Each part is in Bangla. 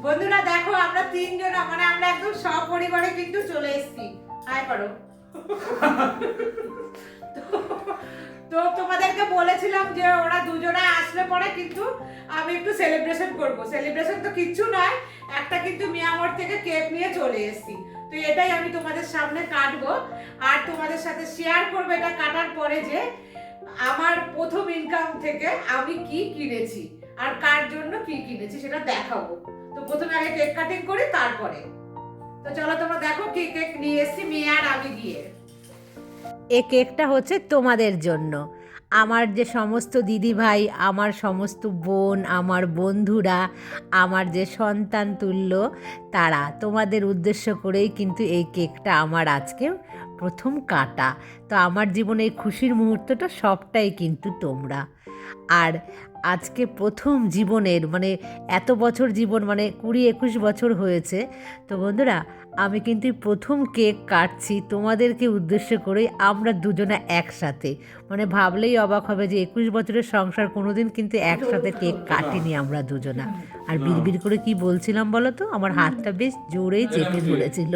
বন্ধুরা দেখো আমরা তিনজন মানে আমরা একদম সপরিবারে কিন্তু চলে এসেছি। হাই করো। তো তোমাদেরকে বলেছিলাম যে ওরা দুজনে আসলে পরে কিন্তু আমি একটু সেলিব্রেশন করব। সেলিব্রেশন তো কিচ্ছু নয়, একটা কিন্তু মিয়ামর থেকে কেক নিয়ে চলে এসেছি। তো এটাই আমি তোমাদের সামনে কাটবো আর তোমাদের সাথে শেয়ার করবো এটা কাটার পরে যে আমার প্রথম ইনকাম থেকে আমি কি কিনেছি আর কার জন্য কি কিনেছি সেটা দেখাবো। তো প্রথমে আগে কেক কাটিং করি তারপরে। তো চলো তোমরা দেখো কি কেক নিয়ে এসেছি মেয়ে আর আমি গিয়ে। এই কেকটা হচ্ছে তোমাদের জন্য। আমার যে সমস্ত দিদি ভাই, আমার সমস্ত বোন, আমার বন্ধুরা, আমার যে সন্তান তুল্য তারা, তোমাদের উদ্দেশ্য করেই কিন্তু এই কেকটা আমার আজকে প্রথম কাটা। তো আমার জীবনে এই খুশির মুহূর্তটা সবটাই কিন্তু তোমরা। আর আজকে প্রথম জীবনের মানে এত বছর জীবন মানে 20-21 বছর হয়েছে। তো বন্ধুরা আমি কিন্তু প্রথম কেক কাটছি তোমাদেরকে উদ্দেশ্য করেই, আমরা দুজনে একসাথে। মানে ভাবলেই অবাক হবে যে 21 বছরের সংসার কোনোদিন কিন্তু একসাথে কেক কাটিনি আমরা দুজনা। আর বিড়বিড় করে কি বলছিলাম বলো তো, আমার হাতটা বেশ জোরেই চেপে ধরেছিল।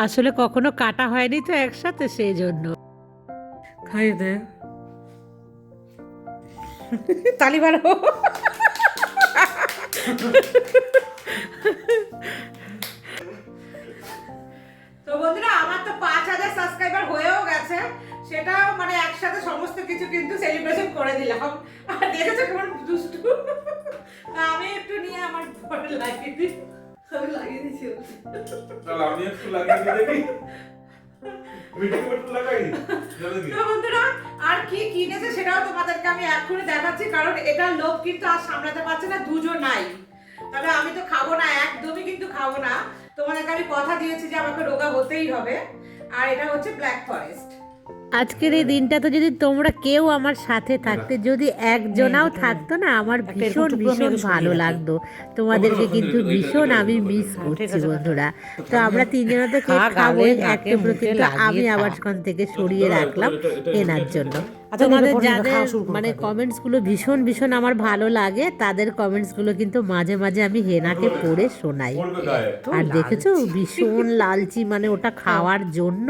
আসলে কখনো কাটা হয়নি তো একসাথে, সেই জন্য। খাইয়ে দে। তালি বাড়ো। তো বন্ধুরা আমার তো 5000 সাবস্ক্রাইবার হয়েও গেছে, সেটাও মানে একসাথে সমস্ত কিছু কিন্তু সেলিব্রেশন করে দিলাম। আর দেখেছো কেমন দুষ্টু। আমি একটু নিয়ে আমার ঘরে লাগিয়ে দিই। আমি লাগিয়ে দিচ্ছি। চল আমি একটু লাগিয়ে দিই দেখি। ভিডিও একটু লাগাই। তো বন্ধুরা আর কি কিনেছে সেটাও তোমাদেরকে আমি এক্ষুনি দেখাচ্ছি, কারণ এটার লোভ কিন্তু আর সামলাতে পারছে না দুজন নাই। তবে আমি তো খাবো না, একদমই কিন্তু খাবো না। তোমাদেরকে আমি কথা দিয়েছি যে আমাকে রোগা হতেই হবে। আর এটা হচ্ছে ব্ল্যাক ফরেস্ট। আজকের এই দিনটা তো যদি তোমরা কেউ আমার সাথে থাকতে, যদি একজনাও থাকতো না, আমার ভীষণ ভীষণ ভালো লাগতো। তোমাদেরকে কিন্তু ভীষণ আমি মিস করছি বন্ধুরা। তো আমরা তিনজনে তো কেক খাবোই এক টুকরো, কিন্তু আমি আবার সেখান থেকে সরিয়ে রাখলাম কেনার জন্য। তোমাদের যাদের মানে কমেন্টসগুলো ভীষণ ভীষণ আমার ভালো লাগে, তাদের কমেন্টসগুলো কিন্তু মাঝে মাঝে আমি হেনাকে পড়ে শোনাই। আর দেখেছো ভীষণ লালচি, মানে ওটা খাওয়ার জন্য।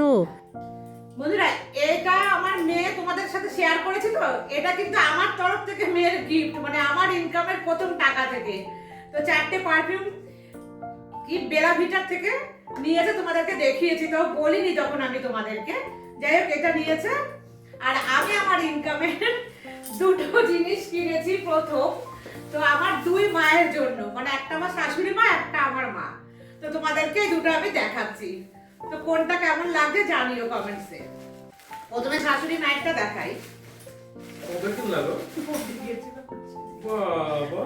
বন্ধুরা এটা আমার মেয়ে তোমাদের সাথে শেয়ার করেছি, তো এটা কিন্তু আমার তরফ থেকে মেয়ের গিফট, মানে আমার ইনকামের প্রথম টাকা থেকে। তো 4টে পারফিউম কি বেলা ভিটার থেকে নিয়েছে, তোমাদেরকে দেখিয়েছি তো বলিনি যখন আমি তোমাদেরকে। যাই হোক এটা নিয়েছে। আর আমি আমার ইনকামের 2টো জিনিস কিনেছি প্রথম। তো আমার 2 মায়ের জন্য, মানে একটা আমার শাশুড়ি মা, একটা আমার মা। তো তোমাদেরকে এই দুটো আমি দেখাচ্ছি। তো কোনটা কেমন লাগছে জানিও কমেন্টসে। প্রথমে শাশুড়ি মায়েরটা দেখাই। ওটা কি লাগলো? বাবা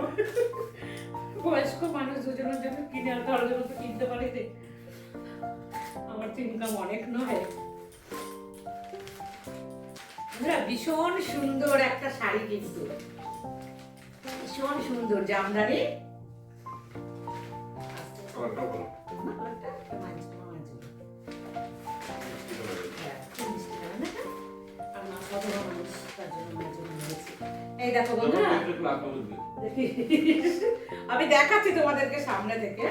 বয়স্ক মানুষ দুজনের জন্য কিনে আর কারোর জন্য তো কিনতে পারি রে। আমার তো ইনকাম অনেক নয়। ভীষণ সুন্দর একটা শাড়ি, কিন্তু ভীষণ সুন্দর জামদানি। এই দেখো বন্ধুরা, আমি দেখাচ্ছি তোমাদেরকে সামনে থেকে।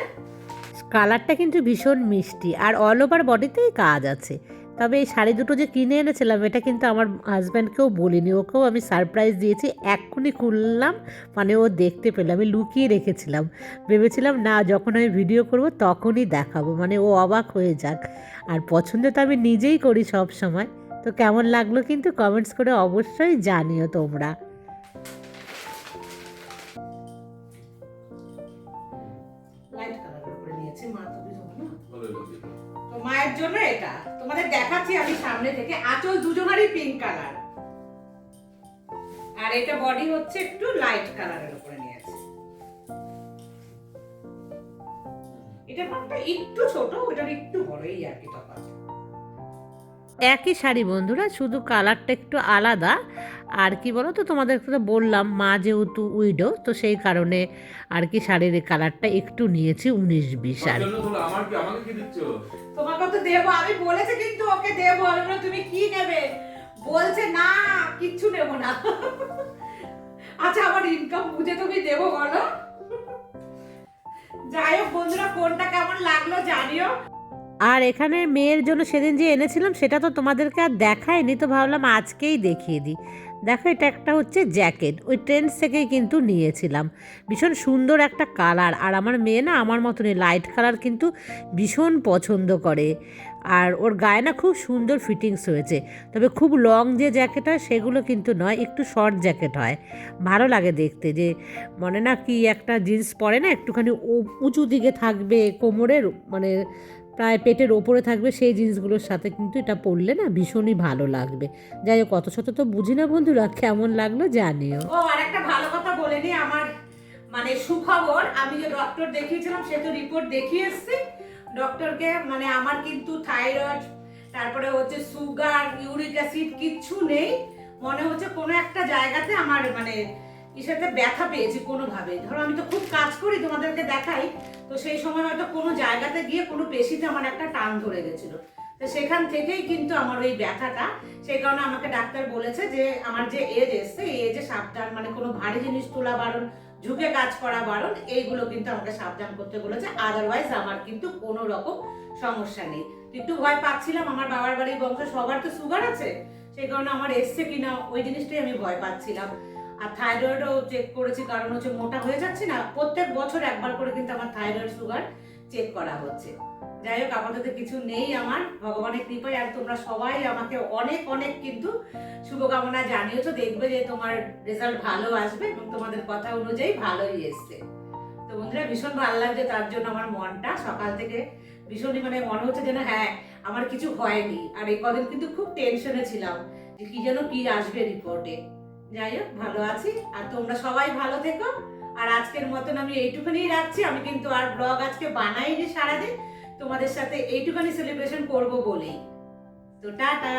কালারটা কিন্তু ভীষণ মিষ্টি আর অল ওভার বডিতেই কাজ আছে। তবে এই শাড়ি দুটো যে কিনে এনেছিলাম, এটা কিন্তু আমার হাজব্যান্ডকেও বলিনি, ওকেও আমি সারপ্রাইজ দিয়েছি। এক্ষুনি খুললাম, মানে ও দেখতে পেলাম, আমি লুকিয়ে রেখেছিলাম। ভেবেছিলাম না যখন আমি ভিডিও করব তখনই দেখাবো, মানে ও অবাক হয়ে যাক। আর পছন্দ তো আমি নিজেই করি সব সময়। তো কেমন লাগলো কিন্তু কমেন্টস করে অবশ্যই জানিও তোমরা। মায়ের জন্য এটা তোমাদের দেখাচ্ছি আমি সামনে থেকে। আঁচল দুজনেরই পিঙ্ক কালার, আর এটা বডি হচ্ছে একটু লাইট কালারের উপরে নিয়েছে। এটা মাপটা একটু ছোট, ওটার একটু বড়, এই আর কি তফাৎ। একই শাড়ি বন্ধুরা, শুধু কালারটা একটু আলাদা। আর কি বলো তো, তোমাদের তো বললাম মা যেহেতু উইডো, তো সেই কারণে আর কি শাড়ির কালারটা একটু নিয়েছি 19-20। আর তোমাকে তো দেবো, আমি বলেছি কিন্তু ওকে দেবো। আমি বললাম তুমি কি নেবে, বলছে না কিচ্ছু নেবো না। আচ্ছা আমার ইনকাম বুঝে তুমি দেবো বলো? যাই হোক বন্ধুরা, কোনটা কেমন লাগলো জানিও। আর এখানে মেয়ের জন্য সেদিন যে এনেছিলাম সেটা তো তোমাদেরকে আর দেখায়নি, তো ভাবলাম আজকেই দেখিয়ে দিই। দেখো এটা একটা হচ্ছে জ্যাকেট, ওই ট্রেন্ডস থেকেই কিন্তু নিয়েছিলাম। ভীষণ সুন্দর একটা কালার, আর আমার মেয়ে না আমার মতনই লাইট কালার কিন্তু ভীষণ পছন্দ করে। আর ওর গায়ে না খুব সুন্দর ফিটিংস হয়েছে, তবে খুব লং যে জ্যাকেট হয় সেগুলো কিন্তু নয়, একটু শর্ট জ্যাকেট হয়। ভালো লাগে দেখতে, যে মনে না কি একটা জিন্স পরে না একটুখানি উঁচু দিকে থাকবে কোমরের, মানে প্রায় পেটের ওপরে থাকবে, সেই জিনিসগুলোর সাথে কিন্তু এটা পরলে না ভীষণই ভালো লাগবে। যাই হোক, কত শত তো বুঝি না বন্ধুরা, কেমন লাগলো জানিও। ও আর একটা ভালো কথা বলে নি, আমার মানে সুখবর, আমি যে ডক্টর দেখিয়েছিলাম সে তো রিপোর্ট দেখিয়ে এসেছি ডক্টরকে। মানে আমার কিন্তু থাইরয়েড, তারপরে হচ্ছে সুগার, ইউরিক অ্যাসিড কিচ্ছু নেই। মনে হচ্ছে কোনো একটা জায়গাতে আমার মানে ইসেতে ব্যথা পেয়েছি কোনোভাবে। ধরো আমি তো খুব কাজ করি, তোমাদেরকে দেখাই, তো সেই সময় হয়তো কোনো জায়গাতে গিয়ে কোনো পেশিতে আমার একটা টান ধরে গেছিল, তো সেখান থেকেই কিন্তু আমার ওই ব্যথাটা। সেই কারণে আমাকে ডাক্তার বলেছে যে আমার যে এজ এসছে এই এজে সাবধান, মানে কোনো ভারী জিনিস তোলা বারণ, ঝুঁকে কাজ করা বারণ, এইগুলো কিন্তু আমাকে সাবধান করতে বলেছে। আদারওয়াইজ আমার কিন্তু কোনো রকম সমস্যা নেই। একটু ভয় পাচ্ছিলাম, আমার বাবার বাড়ির বংশ সবার তো সুগার আছে, সেই কারণে আমার এসছে কিনা ওই জিনিসটাই আমি ভয় পাচ্ছিলাম। আর থাইরয়েডও চেক করেছি, কারণ হচ্ছে মোটা হয়ে যাচ্ছে না, প্রত্যেক বছর একবার করে কিন্তু আমার থাইরয়েড সুগার চেক করা হচ্ছে। যাই হোক, আপাতত কিছু নেই আমার, ভগবানের কৃপায়। আর তোমরা সবাই আমাকে অনেক অনেক কিন্তু শুভকামনা জানিয়েছো, দেখবে যে তোমার রেজাল্ট ভালো আসবে এবং তোমাদের কথা অনুযায়ী ভালোই এসছে। তো বন্ধুরা ভীষণ ভালো লাগছে, তার জন্য আমার মনটা সকাল থেকে ভীষণই মানে মনে হচ্ছে যেন হ্যাঁ আমার কিছু হয়নি। আর এই কদিন কিন্তু খুব টেনশনে ছিলাম যে কি যেন কি আসবে রিপোর্টে। যাই হোক ভালো আছি, আর তোমরা সবাই ভালো থেকো। আর আজকের মতন আমি এইটুখানি রাখছি, আমি কিন্তু আর ব্লগ আজকে বানাইনি সারাদিন, তোমাদের সাথে এইটুখানি সেলিব্রেশন করব বলেই। তো টাটা।